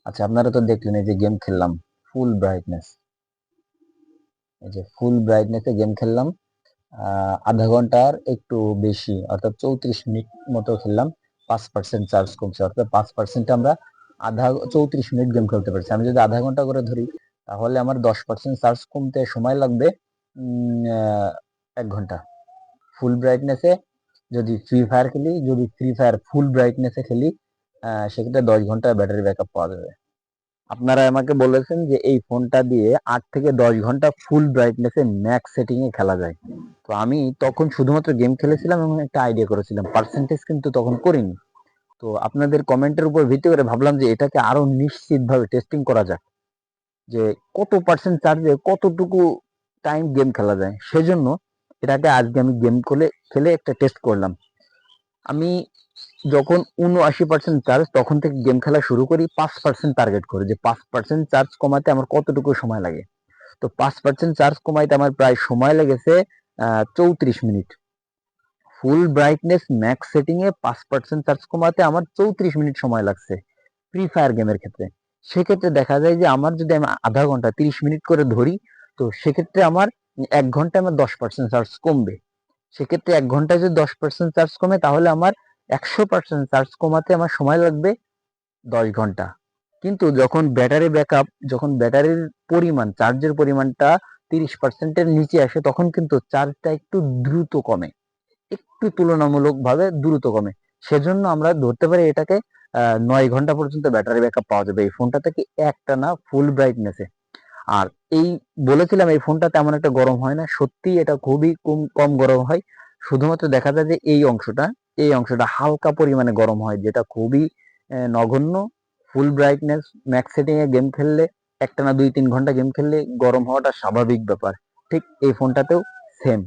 আচ্ছা, আপনারা তো দেখলেন এই যে গেম খেললাম ফুল ব্রাইটনেস, এই যে ফুল ব্রাইটনেসে গেম খেললাম আধা ঘন্টার একটু বেশি, অর্থাৎ 34 মিনিট মতো খেললাম। 5% চার্জ কমছে, অর্থাৎ 5% আমরা 34 মিনিট গেম খেলতে পারছি। আমি যদি আধা ঘন্টা করে ধরি তাহলে আমার 10% চার্জ কমতে সময় লাগবে 1 ঘন্টা। ফুল ব্রাইটনেসে যদি ফ্রি ফায়ার খেলি, যদি ফ্রি ফায়ার ফুল ব্রাইটনেসে খেলি, সেক্ষেত্রে 10 ঘন্টা ব্যাটারি ব্যাকআপ পাওয়া যাবে। আপনারা আমাকে বলেছেন যে এই ফোনটা দিয়ে 8 থেকে 10 ঘন্টা ফুল ব্রাইটনেসে ম্যাক্স সেটিং এ খেলা যায়। তো আমি তখন শুধুমাত্র গেম খেলেছিলাম এবং একটা আইডিয়া করেছিলাম, পার্সেন্টেজ কিন্তু তখন করিনি। তো আপনাদের কমেন্টের উপর ভিত্তি করে ভাবলাম যে এটাকে আরো নিশ্চিতভাবে টেস্টিং করা যাক, যে কত পার্সেন্ট চার্জে কতটুকু টাইম গেম খেলা যায়। সেজন্য এটাকে আজকে আমি গেম খেলে একটা টেস্ট করলাম। আমি যখন 79% চার্জ, তখন থেকে গেম খেলা শুরু করি 5% টার্গেট করে, যে 5% চার্জ কমাতে আমার কতটুকু সময় লাগে। তো 5% চার্জ কমাইতে আমার প্রায় সময় লেগেছে 34 মিনিট। ফুল ব্রাইটনেস ম্যাক্স সেটিং এ 5% চার্জ কমাতে আমার 34 মিনিট সময় লাগছে ফ্রি ফায়ার গেমের ক্ষেত্রে। সেক্ষেত্রে দেখা যায় যে আমার যদি আমি আধা ঘন্টা 30 মিনিট করে ধরি, তো সেক্ষেত্রে আমার 1 ঘন্টায় আমার 10% চার্জ কমবে। সেক্ষেত্রে 1 ঘন্টায় যদি 10% চার্জ কমে, তাহলে আমার 100% চার্জ কমাতে আমার সময় লাগবে 10 ঘন্টা। কিন্তু যখন ব্যাটারি ব্যাকআপ, যখন ব্যাটারির পরিমাণ, চার্জের পরিমাণটা 30%-এর নিচে আসে, তখন কিন্তু চার্জটা একটু দ্রুত কমে, একটু তুলনামূলকভাবে দ্রুত কমে। সেজন্য আমরা ধরতে পারি এটাকে 9 ঘন্টা পর্যন্ত ব্যাটারি ব্যাকআপ পাওয়া যাবে এই ফোনটা থেকে একটানা ফুল ব্রাইটনেসে। আর এই বলেছিলাম এই ফোনটা তেমন একটা গরম হয় না, সত্যি এটা খুবই কম কম গরম হয়। শুধুমাত্র দেখা যায় যে এই অংশটা হালকা পরিমাণে গরম হয়, যেটা খুবই নগণ্য। ফুল ব্রাইটনেস ম্যাক্স সেটিং এ গেম খেললে, একটানা 2-3 ঘন্টা গেম খেললে গরম হওয়াটা স্বাভাবিক ব্যাপার। ঠিক এই ফোনটাতেও সেম।